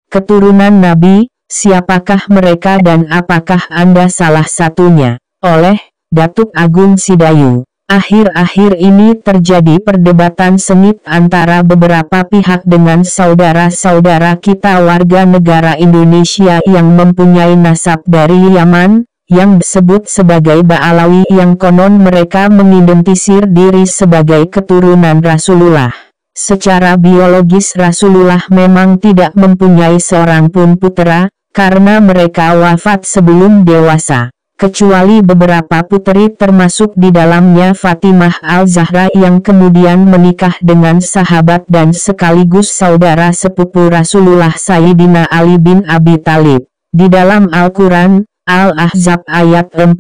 keturunan Nabi, siapakah mereka dan apakah Anda salah satunya? Oleh Datuk Agung Sidayu. Akhir-akhir ini terjadi perdebatan sengit antara beberapa pihak dengan saudara-saudara kita warga negara Indonesia yang mempunyai nasab dari Yaman, yang disebut sebagai Ba'alawi, yang konon mereka mengidentifikasir diri sebagai keturunan Rasulullah. Secara biologis Rasulullah memang tidak mempunyai seorang pun putera, karena mereka wafat sebelum dewasa. Kecuali beberapa puteri termasuk di dalamnya Fatimah Al-Zahra yang kemudian menikah dengan sahabat dan sekaligus saudara sepupu Rasulullah Sayyidina Ali bin Abi Thalib. Di dalam Al-Quran, Al-Ahzab ayat 40,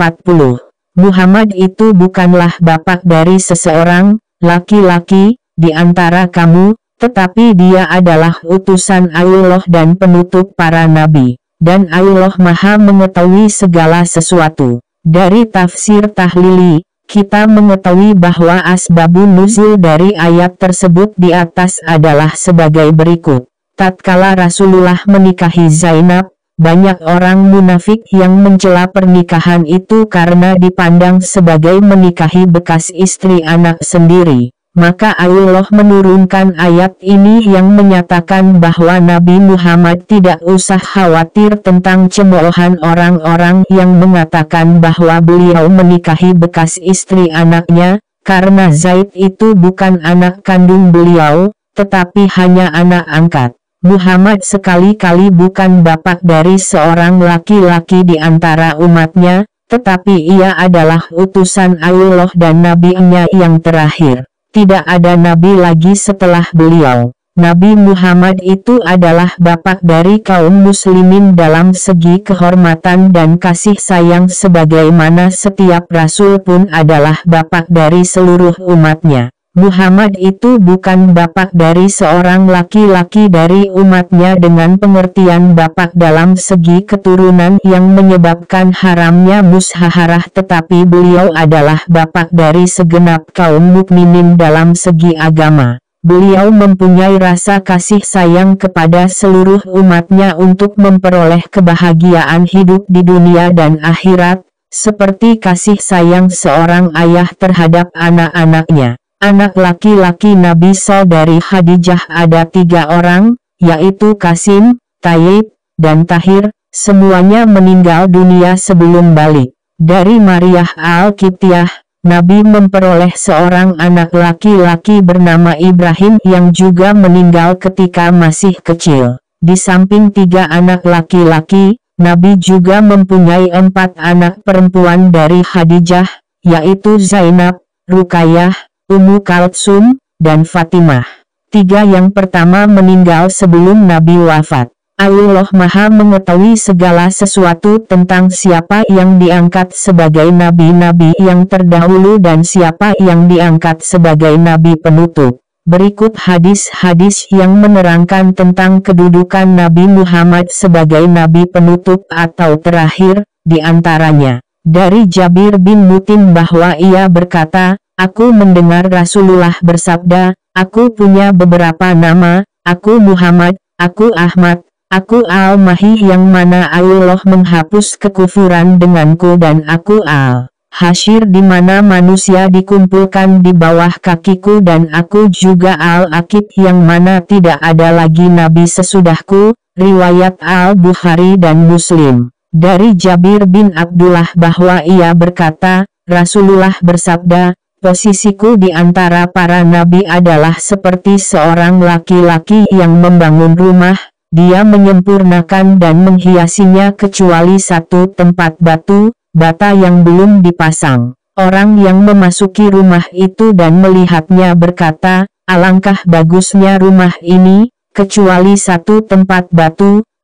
Muhammad itu bukanlah bapak dari seseorang laki-laki di antara kamu, tetapi dia adalah utusan Allah dan penutup para nabi. Dan Allah Maha mengetahui segala sesuatu. Dari tafsir tahlili, kita mengetahui bahwa asbabun nuzul dari ayat tersebut di atas adalah sebagai berikut. Tatkala Rasulullah menikahi Zainab, banyak orang munafik yang mencela pernikahan itu karena dipandang sebagai menikahi bekas istri anak sendiri. Maka Allah menurunkan ayat ini yang menyatakan bahwa Nabi Muhammad tidak usah khawatir tentang cemoohan orang-orang yang mengatakan bahwa beliau menikahi bekas istri anaknya, karena Zaid itu bukan anak kandung beliau, tetapi hanya anak angkat. Muhammad sekali-kali bukan bapak dari seorang laki-laki di antara umatnya, tetapi ia adalah utusan Allah dan nabi-Nya yang terakhir. Tidak ada nabi lagi setelah beliau. Nabi Muhammad itu adalah bapak dari kaum muslimin dalam segi kehormatan dan kasih sayang, sebagaimana setiap rasul pun adalah bapak dari seluruh umatnya. Muhammad itu bukan bapak dari seorang laki-laki dari umatnya dengan pengertian bapak dalam segi keturunan yang menyebabkan haramnya musyaharah, tetapi beliau adalah bapak dari segenap kaum mukminin dalam segi agama. Beliau mempunyai rasa kasih sayang kepada seluruh umatnya untuk memperoleh kebahagiaan hidup di dunia dan akhirat, seperti kasih sayang seorang ayah terhadap anak-anaknya. Anak laki-laki Nabi saudari Khadijah ada 3 orang, yaitu Qasim, Tayyib, dan Tahir, semuanya meninggal dunia sebelum balik. Dari Maryah Al-Qibtiyah, Nabi memperoleh seorang anak laki-laki bernama Ibrahim yang juga meninggal ketika masih kecil. Di samping 3 anak laki-laki, Nabi juga mempunyai 4 anak perempuan dari Khadijah, yaitu Zainab, Ruqayyah, Ummu Kalsum, dan Fatimah. 3 yang pertama meninggal sebelum Nabi wafat. Allah Maha mengetahui segala sesuatu tentang siapa yang diangkat sebagai nabi-nabi yang terdahulu dan siapa yang diangkat sebagai nabi penutup. Berikut hadis-hadis yang menerangkan tentang kedudukan Nabi Muhammad sebagai nabi penutup atau terakhir, di antaranya dari Jabir bin Mut'im bahwa ia berkata, "Aku mendengar Rasulullah bersabda, aku punya beberapa nama, aku Muhammad, aku Ahmad, aku Al-Mahdi yang mana Allah menghapus kekufuran denganku, dan aku Al-Hasyir di mana manusia dikumpulkan di bawah kakiku, dan aku juga Al-Aqib yang mana tidak ada lagi nabi sesudahku." Riwayat Al-Bukhari dan Muslim. Dari Jabir bin Abdullah bahwa ia berkata, Rasulullah bersabda, "Posisiku di antara para nabi adalah seperti seorang laki-laki yang membangun rumah, dia menyempurnakan dan menghiasinya kecuali satu tempat bata yang belum dipasang. Orang yang memasuki rumah itu dan melihatnya berkata, alangkah bagusnya rumah ini, kecuali satu tempat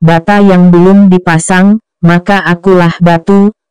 bata yang belum dipasang, maka akulah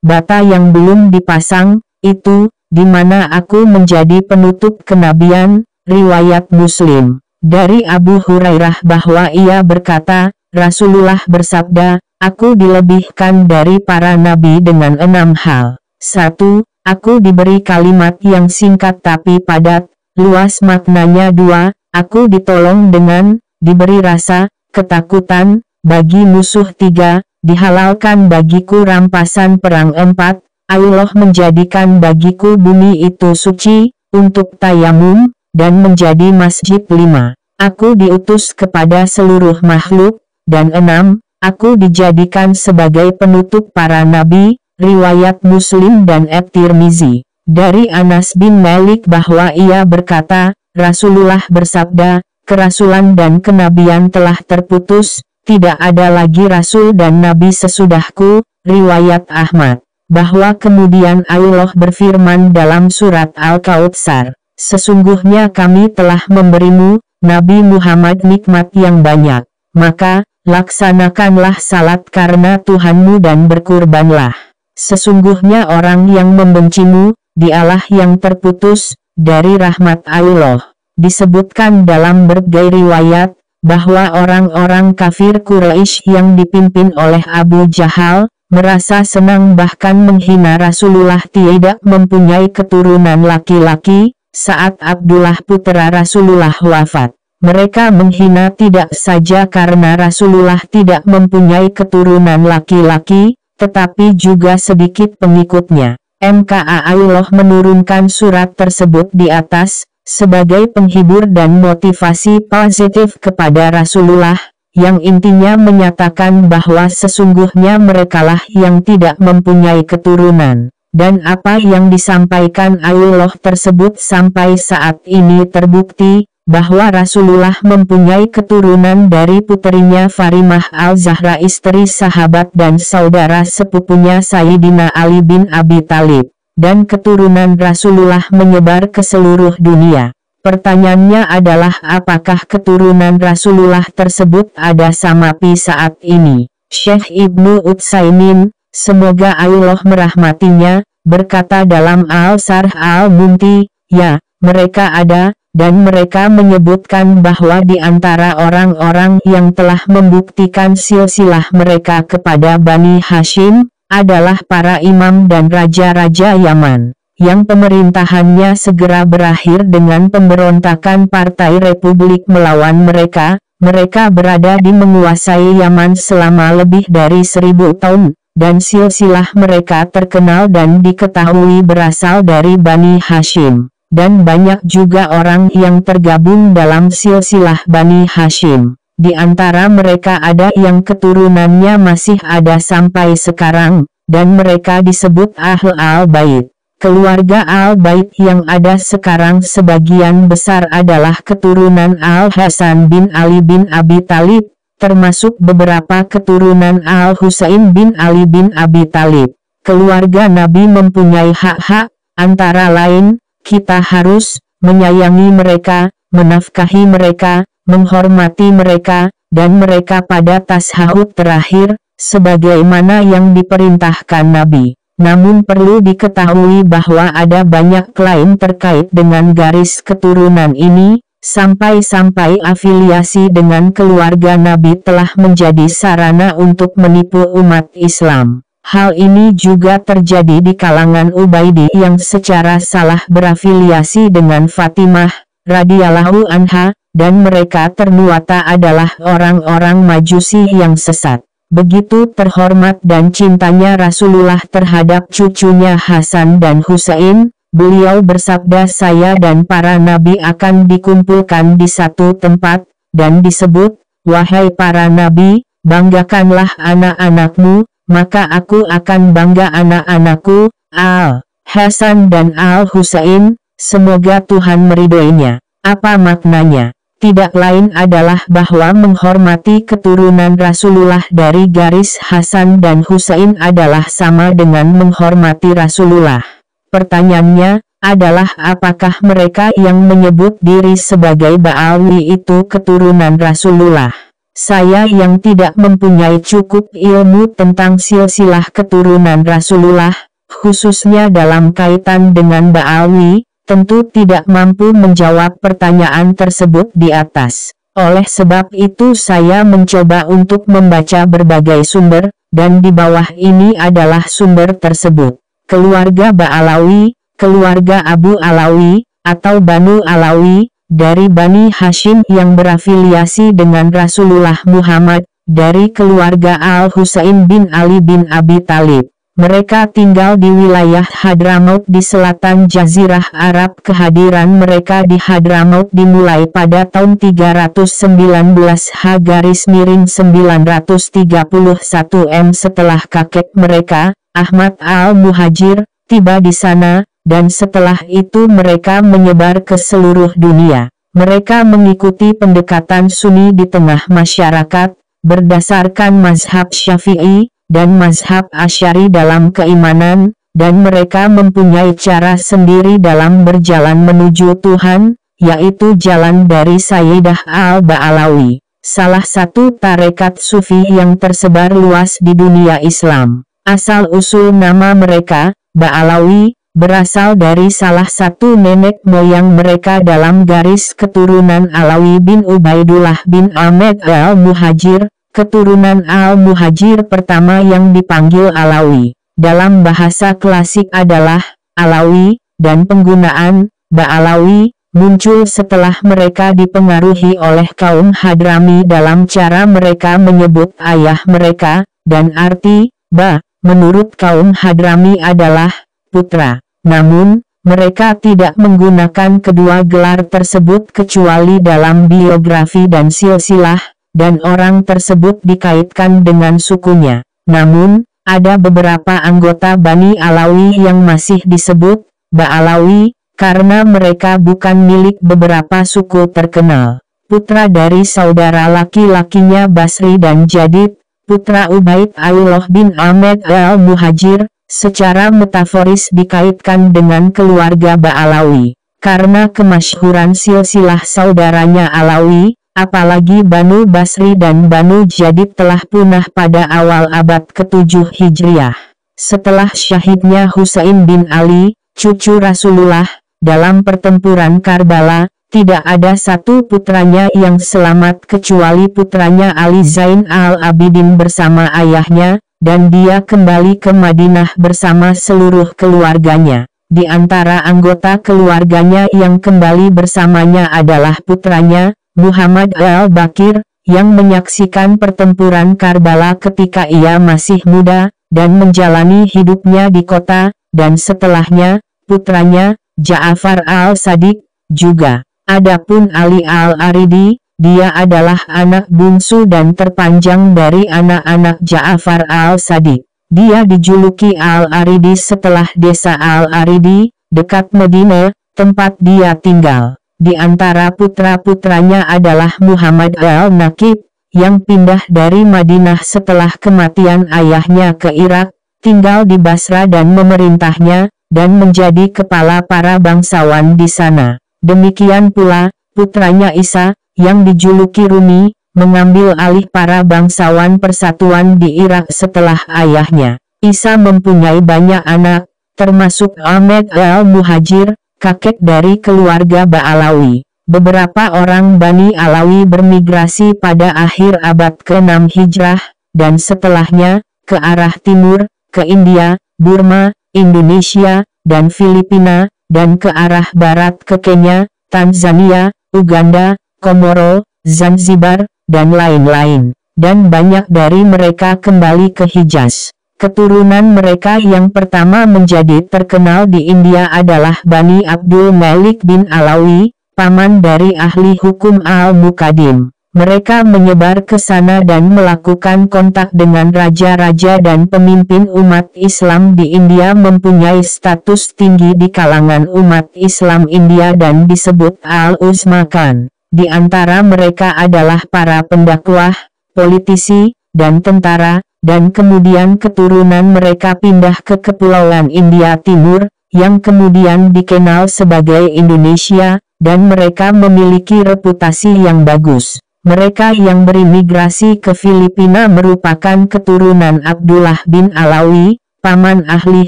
bata yang belum dipasang, itu, di mana aku menjadi penutup kenabian." Riwayat Muslim. Dari Abu Hurairah bahwa ia berkata, Rasulullah bersabda, "Aku dilebihkan dari para nabi dengan 6 hal. 1. Aku diberi kalimat yang singkat tapi padat, luas maknanya. 2. Aku ditolong dengan, diberi rasa, ketakutan, bagi musuh 3, dihalalkan bagiku rampasan perang 4, Allah menjadikan bagiku bumi itu suci, untuk tayamum, dan menjadi masjid 5. Aku diutus kepada seluruh makhluk, dan 6, aku dijadikan sebagai penutup para nabi, riwayat Muslim dan At-Tirmizi. Dari Anas bin Malik bahwa ia berkata, Rasulullah bersabda, kerasulan dan kenabian telah terputus, tidak ada lagi rasul dan nabi sesudahku, riwayat Ahmad. Bahwa kemudian Allah berfirman dalam surat Al-Kautsar, sesungguhnya kami telah memberimu, Nabi Muhammad nikmat yang banyak, maka, laksanakanlah salat karena Tuhanmu dan berkurbanlah. Sesungguhnya orang yang membencimu, dialah yang terputus dari rahmat Allah. Disebutkan dalam berbagai riwayat, bahwa orang-orang kafir Quraisy yang dipimpin oleh Abu Jahal, merasa senang bahkan menghina Rasulullah tidak mempunyai keturunan laki-laki, saat Abdullah putra Rasulullah wafat. Mereka menghina tidak saja karena Rasulullah tidak mempunyai keturunan laki-laki, tetapi juga sedikit pengikutnya. MKA Allah menurunkan surat tersebut di atas, sebagai penghibur dan motivasi positif kepada Rasulullah, yang intinya menyatakan bahwa sesungguhnya merekalah yang tidak mempunyai keturunan, dan apa yang disampaikan Allah tersebut sampai saat ini terbukti, bahwa Rasulullah mempunyai keturunan dari puterinya Farimah Al-Zahra istri sahabat dan saudara sepupunya Sayyidina Ali bin Abi Thalib, dan keturunan Rasulullah menyebar ke seluruh dunia. Pertanyaannya adalah apakah keturunan Rasulullah tersebut ada sampai saat ini? Syekh Ibnu Utsaimin, semoga Allah merahmatinya, berkata dalam Al-Sarh Al-Munti, ya, mereka ada, dan mereka menyebutkan bahwa di antara orang-orang yang telah membuktikan silsilah mereka kepada Bani Hashim, adalah para imam dan raja-raja Yaman, yang pemerintahannya segera berakhir dengan pemberontakan Partai Republik melawan mereka. Mereka berada di menguasai Yaman selama lebih dari 1000 tahun, dan silsilah mereka terkenal dan diketahui berasal dari Bani Hashim. Dan banyak juga orang yang tergabung dalam silsilah Bani Hashim. Di antara mereka ada yang keturunannya masih ada sampai sekarang, dan mereka disebut Ahl Al-Bait. Keluarga Al-Bait yang ada sekarang sebagian besar adalah keturunan Al-Hasan bin Ali bin Abi Thalib, termasuk beberapa keturunan Al-Husain bin Ali bin Abi Thalib. Keluarga Nabi mempunyai hak-hak, antara lain, kita harus menyayangi mereka, menafkahi mereka, menghormati mereka, dan mereka pada tashahud terakhir, sebagaimana yang diperintahkan Nabi. Namun perlu diketahui bahwa ada banyak klaim terkait dengan garis keturunan ini, sampai-sampai afiliasi dengan keluarga Nabi telah menjadi sarana untuk menipu umat Islam. Hal ini juga terjadi di kalangan Ubaidi yang secara salah berafiliasi dengan Fatimah, radhiyallahu anha, dan mereka ternyata adalah orang-orang Majusi yang sesat. Begitu terhormat dan cintanya Rasulullah terhadap cucunya Hasan dan Husain, beliau bersabda saya dan para nabi akan dikumpulkan di satu tempat, dan disebut, wahai para nabi, banggakanlah anak-anakmu, maka aku akan bangga anak-anakku, Al-Hasan dan Al-Husain, semoga Tuhan meridhoinya. Apa maknanya? Tidak lain adalah bahwa menghormati keturunan Rasulullah dari garis Hasan dan Husain adalah sama dengan menghormati Rasulullah. Pertanyaannya adalah apakah mereka yang menyebut diri sebagai Ba'alwi itu keturunan Rasulullah? Saya yang tidak mempunyai cukup ilmu tentang silsilah keturunan Rasulullah, khususnya dalam kaitan dengan Ba'alwi, tentu tidak mampu menjawab pertanyaan tersebut di atas. Oleh sebab itu saya mencoba untuk membaca berbagai sumber, dan di bawah ini adalah sumber tersebut. Keluarga Ba'alawi, keluarga Abu Alawi, atau Banu Alawi, dari Bani Hashim yang berafiliasi dengan Rasulullah Muhammad, dari keluarga Al-Husain bin Ali bin Abi Thalib. Mereka tinggal di wilayah Hadramaut di selatan Jazirah Arab. Kehadiran mereka di Hadramaut dimulai pada tahun 319 H-931 M setelah kakek mereka, Ahmad al-Muhajir, tiba di sana, dan setelah itu mereka menyebar ke seluruh dunia. Mereka mengikuti pendekatan Sunni di tengah masyarakat, berdasarkan mazhab Syafi'i dan mazhab Asy'ari dalam keimanan, dan mereka mempunyai cara sendiri dalam berjalan menuju Tuhan, yaitu jalan dari Sayyidah Al-Ba'alawi, salah satu tarekat sufi yang tersebar luas di dunia Islam. Asal-usul nama mereka, Ba'alawi, berasal dari salah satu nenek moyang mereka dalam garis keturunan Alawi bin Ubaidullah bin Ahmad al-Muhajir, keturunan Al-Muhajir pertama yang dipanggil Alawi. Dalam bahasa klasik adalah Alawi, dan penggunaan Ba'alawi muncul setelah mereka dipengaruhi oleh kaum Hadrami dalam cara mereka menyebut ayah mereka, dan arti Ba menurut kaum Hadrami adalah putra. Namun, mereka tidak menggunakan kedua gelar tersebut kecuali dalam biografi dan silsilah, dan orang tersebut dikaitkan dengan sukunya. Namun, ada beberapa anggota Bani Alawi yang masih disebut Ba'alawi, karena mereka bukan milik beberapa suku terkenal. Putra dari saudara laki-lakinya Basri dan Jadid, putra Ubaid Allah bin Ahmad al-Muhajir, secara metaforis dikaitkan dengan keluarga Ba'alawi. Karena kemasyhuran silsilah saudaranya Alawi, apalagi Banu Basri dan Banu Jadid telah punah pada awal abad ke-7 Hijriah. Setelah syahidnya Husain bin Ali, cucu Rasulullah, dalam pertempuran Karbala, tidak ada satu putranya yang selamat kecuali putranya Ali Zain al-Abidin bersama ayahnya, dan dia kembali ke Madinah bersama seluruh keluarganya. Di antara anggota keluarganya yang kembali bersamanya adalah putranya, Muhammad al-Bakir, yang menyaksikan pertempuran Karbala ketika ia masih muda, dan menjalani hidupnya di kota, dan setelahnya, putranya, Ja'far al-Sadiq, juga. Adapun Ali al-Aridi, dia adalah anak bungsu dan terpanjang dari anak-anak Ja'far al-Sadiq. Dia dijuluki al-Aridi setelah desa al-Aridi, dekat Madinah, tempat dia tinggal. Di antara putra-putranya adalah Muhammad al-Naqib, yang pindah dari Madinah setelah kematian ayahnya ke Irak, tinggal di Basra dan memerintahnya, dan menjadi kepala para bangsawan di sana. Demikian pula, putranya Isa, yang dijuluki Rumi, mengambil alih para bangsawan persatuan di Irak setelah ayahnya. Isa mempunyai banyak anak, termasuk Ahmad al-Muhajir, kakek dari keluarga Ba'alawi. Beberapa orang Bani Alawi bermigrasi pada akhir abad ke-6 Hijrah, dan setelahnya, ke arah timur, ke India, Burma, Indonesia, dan Filipina, dan ke arah barat ke Kenya, Tanzania, Uganda, Komoro, Zanzibar, dan lain-lain. Dan banyak dari mereka kembali ke Hijaz. Keturunan mereka yang pertama menjadi terkenal di India adalah Bani Abdul Malik bin Alawi, paman dari ahli hukum Al-Muqaddim. Mereka menyebar ke sana dan melakukan kontak dengan raja-raja dan pemimpin umat Islam di India, mempunyai status tinggi di kalangan umat Islam India dan disebut Al-Uzmakan. Di antara mereka adalah para pendakwah, politisi, dan tentara, dan kemudian keturunan mereka pindah ke Kepulauan India Timur, yang kemudian dikenal sebagai Indonesia, dan mereka memiliki reputasi yang bagus. Mereka yang berimigrasi ke Filipina merupakan keturunan Abdullah bin Alawi, paman ahli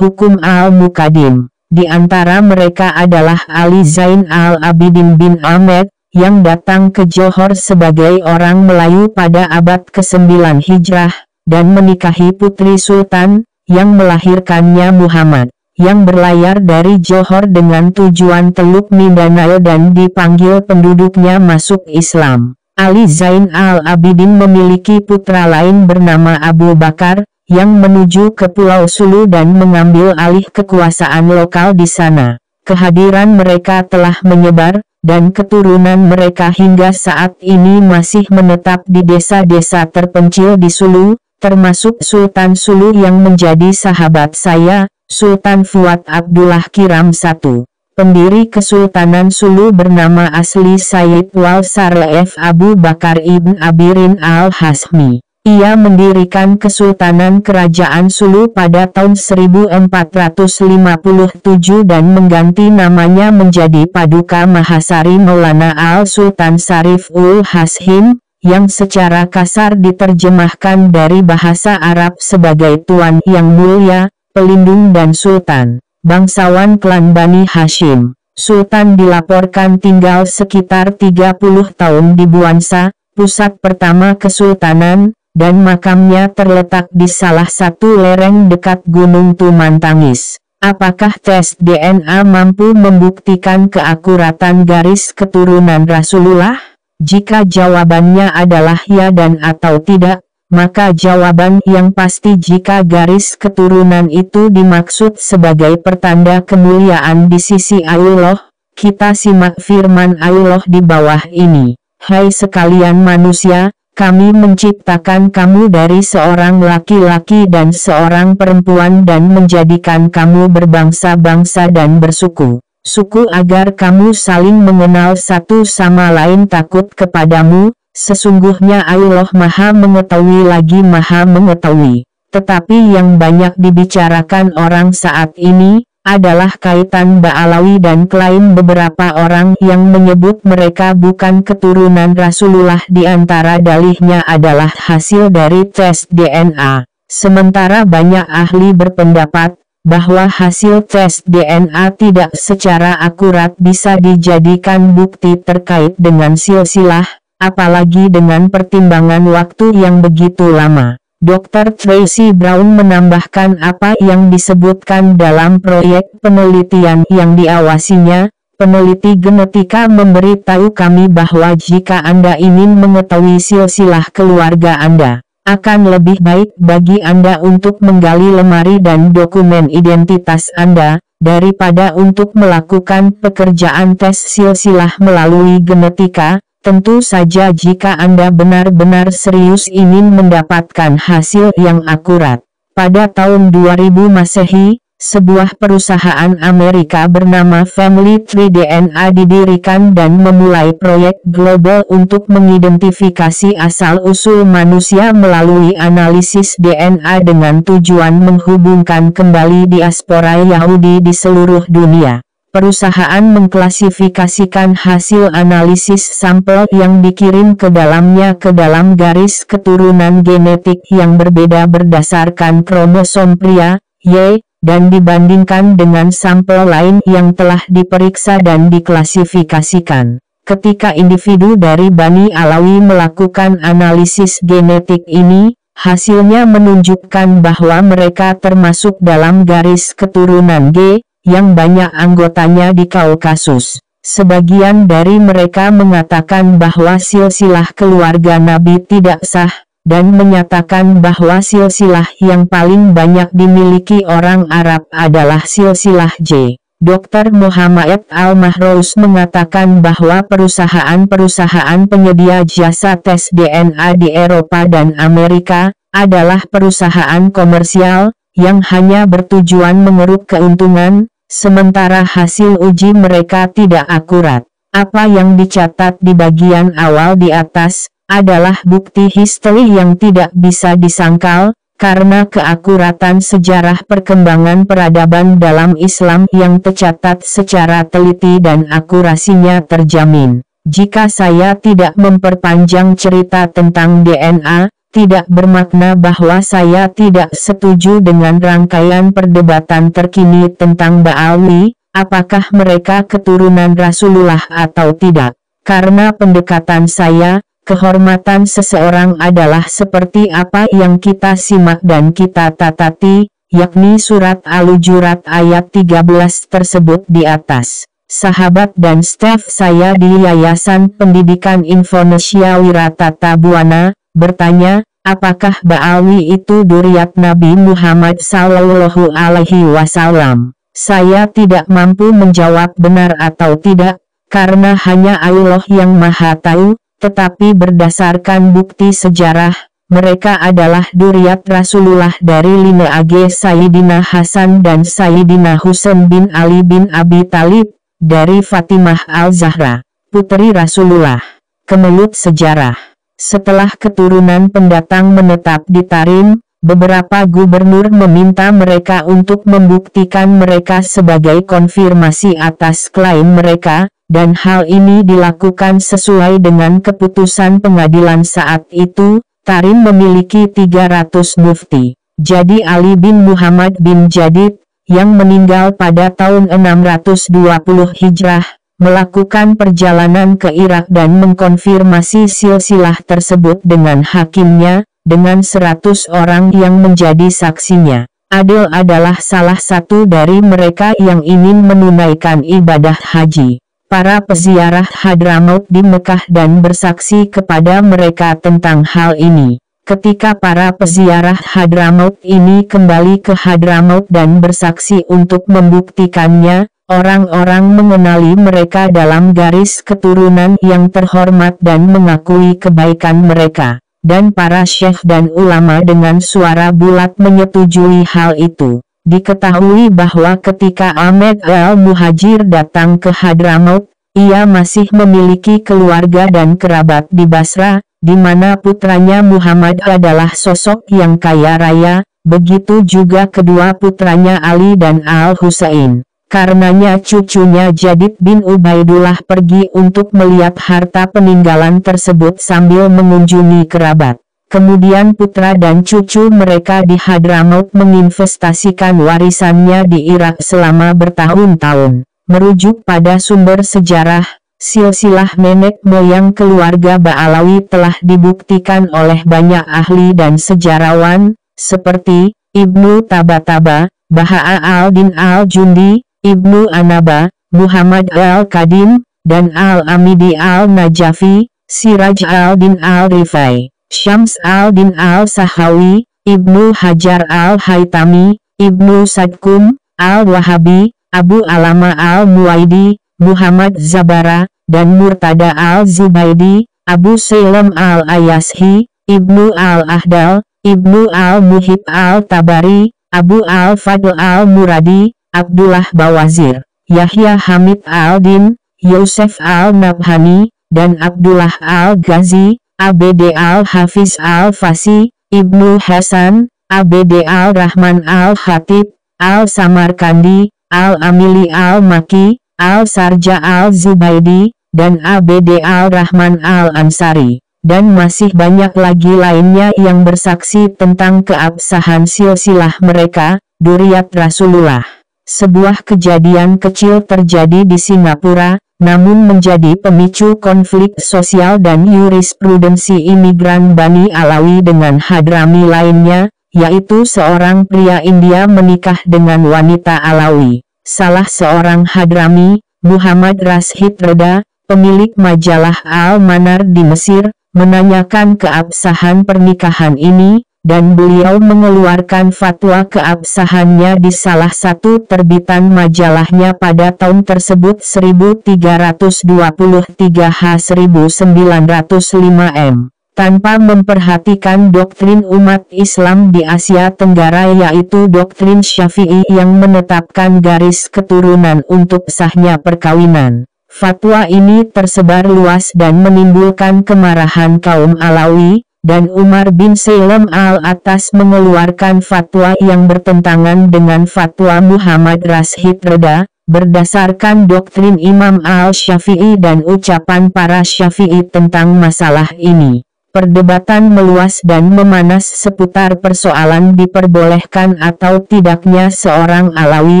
hukum Al-Muqaddim. Di antara mereka adalah Ali Zain al-Abidin bin Ahmad, yang datang ke Johor sebagai orang Melayu pada abad ke-9 Hijrah, dan menikahi putri Sultan, yang melahirkannya Muhammad, yang berlayar dari Johor dengan tujuan Teluk Mindanao dan dipanggil penduduknya masuk Islam. Ali Zain al-Abidin memiliki putra lain bernama Abu Bakar, yang menuju ke Pulau Sulu dan mengambil alih kekuasaan lokal di sana. Kehadiran mereka telah menyebar, dan keturunan mereka hingga saat ini masih menetap di desa-desa terpencil di Sulu, termasuk Sultan Sulu yang menjadi sahabat saya, Sultan Fuad Abdullah Kiram I. Pendiri Kesultanan Sulu bernama asli Sayyid Wal Sarlef Abu Bakar Ibn Abirin al-Hasmi. Ia mendirikan Kesultanan Kerajaan Sulu pada tahun 1457 dan mengganti namanya menjadi Paduka Mahasari Maulana Al-Sultan Sarif ul Hashim, yang secara kasar diterjemahkan dari bahasa Arab sebagai Tuan Yang Mulia, Pelindung dan Sultan, bangsawan klan Bani Hashim. Sultan dilaporkan tinggal sekitar 30 tahun di Buansa, pusat pertama Kesultanan, dan makamnya terletak di salah satu lereng dekat Gunung Tumantangis. Apakah tes DNA mampu membuktikan keakuratan garis keturunan Rasulullah? Jika jawabannya adalah ya dan atau tidak, maka jawaban yang pasti jika garis keturunan itu dimaksud sebagai pertanda kemuliaan di sisi Allah. Kita simak firman Allah di bawah ini. Hai sekalian manusia, kami menciptakan kamu dari seorang laki-laki dan seorang perempuan dan menjadikan kamu berbangsa-bangsa dan bersuku-suku agar kamu saling mengenal satu sama lain takut kepadamu. Sesungguhnya Allah Maha Mengetahui lagi Maha Mengetahui. Tetapi yang banyak dibicarakan orang saat ini adalah kaitan Ba'alawi dan klaim beberapa orang yang menyebut mereka bukan keturunan Rasulullah. Di antara dalihnya adalah hasil dari tes DNA. Sementara banyak ahli berpendapat bahwa hasil tes DNA tidak secara akurat bisa dijadikan bukti terkait dengan silsilah, apalagi dengan pertimbangan waktu yang begitu lama. Dr. Tracy Brown menambahkan apa yang disebutkan dalam proyek penelitian yang diawasinya. Peneliti genetika memberitahu kami bahwa jika Anda ingin mengetahui silsilah keluarga Anda, akan lebih baik bagi Anda untuk menggali lemari dan dokumen identitas Anda, daripada untuk melakukan pekerjaan tes silsilah melalui genetika. Tentu saja jika Anda benar-benar serius ingin mendapatkan hasil yang akurat. Pada tahun 2000 Masehi, sebuah perusahaan Amerika bernama Family Tree DNA didirikan dan memulai proyek global untuk mengidentifikasi asal-usul manusia melalui analisis DNA dengan tujuan menghubungkan kembali diaspora Yahudi di seluruh dunia. Perusahaan mengklasifikasikan hasil analisis sampel yang dikirim ke dalamnya ke dalam garis keturunan genetik yang berbeda berdasarkan kromosom pria, Y, dan dibandingkan dengan sampel lain yang telah diperiksa dan diklasifikasikan. Ketika individu dari Bani Alawi melakukan analisis genetik ini, hasilnya menunjukkan bahwa mereka termasuk dalam garis keturunan G, yang banyak anggotanya di Kaukasus. Sebagian dari mereka mengatakan bahwa silsilah keluarga Nabi tidak sah, dan menyatakan bahwa silsilah yang paling banyak dimiliki orang Arab adalah silsilah J. Dr. Muhammad Al-Mahrous mengatakan bahwa perusahaan-perusahaan penyedia jasa tes DNA di Eropa dan Amerika adalah perusahaan komersial yang hanya bertujuan mengeruk keuntungan, sementara hasil uji mereka tidak akurat. Apa yang dicatat di bagian awal di atas adalah bukti histori yang tidak bisa disangkal, karena keakuratan sejarah perkembangan peradaban dalam Islam yang tercatat secara teliti dan akurasinya terjamin. Jika saya tidak memperpanjang cerita tentang DNA, tidak bermakna bahwa saya tidak setuju dengan rangkaian perdebatan terkini tentang Ba'alawi, apakah mereka keturunan Rasulullah atau tidak. Karena pendekatan saya, kehormatan seseorang adalah seperti apa yang kita simak dan kita tatati, yakni surat Al-Hujurat ayat 13 tersebut di atas. sahabat dan staf saya di Yayasan Pendidikan Indonesia Wiratata Buana, bertanya, apakah Ba'alwi itu dzurriyyat Nabi Muhammad Sallallahu Alaihi Wasallam? Saya tidak mampu menjawab benar atau tidak, karena hanya Allah yang Maha Tahu, tetapi berdasarkan bukti sejarah, mereka adalah dzurriyyat Rasulullah dari lineage Sayyidina Hasan dan Sayyidina Husain bin Ali bin Abi Thalib, dari Fatimah Al-Zahra, putri Rasulullah. Kemelut sejarah. Setelah keturunan pendatang menetap di Tarim, beberapa gubernur meminta mereka untuk membuktikan mereka sebagai konfirmasi atas klaim mereka, dan hal ini dilakukan sesuai dengan keputusan pengadilan saat itu. Tarim memiliki 300 mufti. Jadi Ali bin Muhammad bin Jadid, yang meninggal pada tahun 620 Hijrah, melakukan perjalanan ke Irak dan mengkonfirmasi silsilah tersebut dengan hakimnya, dengan 100 orang yang menjadi saksinya. Adil adalah salah satu dari mereka yang ingin menunaikan ibadah haji. Para peziarah Hadramaut di Mekah dan bersaksi kepada mereka tentang hal ini. Ketika para peziarah Hadramaut ini kembali ke Hadramaut dan bersaksi untuk membuktikannya, orang-orang mengenali mereka dalam garis keturunan yang terhormat dan mengakui kebaikan mereka. Dan para syekh dan ulama dengan suara bulat menyetujui hal itu. Diketahui bahwa ketika Ahmad al-Muhajir datang ke Hadramaut, ia masih memiliki keluarga dan kerabat di Basra, di mana putranya Muhammad adalah sosok yang kaya raya, begitu juga kedua putranya Ali dan Al-Husain. Karenanya cucunya Jadid bin Ubaidullah pergi untuk melihat harta peninggalan tersebut sambil mengunjungi kerabat. Kemudian putra dan cucu mereka di Hadramaut menginvestasikan warisannya di Irak selama bertahun-tahun. Merujuk pada sumber sejarah, silsilah nenek moyang keluarga Ba'alawi telah dibuktikan oleh banyak ahli dan sejarawan, seperti Ibnu Tabataba, Baha'a al-Din al-Jundi, Ibnu Anaba, Muhammad al-Qadim, dan Al-Amidi al-Najafi, Siraj al-Din al-Rifai, Syams al-Din al-Sahawi, Ibnu Hajar al-Haytami, Ibnu Sadkum, al-Wahabi, Abu Alama al-Muwaidi, Muhammad Zabara, dan Murtada al-Zubaidi, Abu Salam al-Ayashi, Ibnu al-Ahdal, Ibnu al-Muhib al-Tabari, Abu al-Fadl al-Muradi, Abdullah Bawazir, Yahya Hamid al-Din, Yusuf al-Nabhani, dan Abdullah al-Ghazi, Abd al-Hafiz al-Fasi, Ibnu Hasan, Abd al-Rahman al-Khatib, al-Samarkandi, Al-Amili al-Maki, Al-Sarja al-Zubaidi, dan Abd al-Rahman al-Ansari. Dan masih banyak lagi lainnya yang bersaksi tentang keabsahan silsilah mereka, dzurriyyat Rasulullah. Sebuah kejadian kecil terjadi di Singapura, namun menjadi pemicu konflik sosial dan jurisprudensi imigran Bani Alawi dengan Hadrami lainnya, yaitu seorang pria India menikah dengan wanita Alawi. Salah seorang Hadrami, Muhammad Rashid Reda, pemilik majalah Al-Manar di Mesir, menanyakan keabsahan pernikahan ini, dan beliau mengeluarkan fatwa keabsahannya di salah satu terbitan majalahnya pada tahun tersebut 1323 H1905 M. Tanpa memperhatikan doktrin umat Islam di Asia Tenggara yaitu doktrin Syafi'i yang menetapkan garis keturunan untuk sahnya perkawinan. Fatwa ini tersebar luas dan menimbulkan kemarahan kaum Alawi, dan Umar bin Salam al-Atas mengeluarkan fatwa yang bertentangan dengan fatwa Muhammad Rashid Reda, berdasarkan doktrin Imam al-Syafi'i dan ucapan para Syafi'i tentang masalah ini. Perdebatan meluas dan memanas seputar persoalan diperbolehkan atau tidaknya seorang Alawi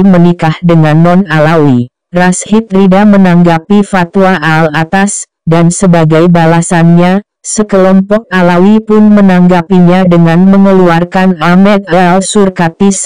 menikah dengan non-Alawi. Rashid Rida menanggapi fatwa al-Atas, dan sebagai balasannya, sekelompok Alawi pun menanggapinya dengan mengeluarkan Ahmad al-Surkatis,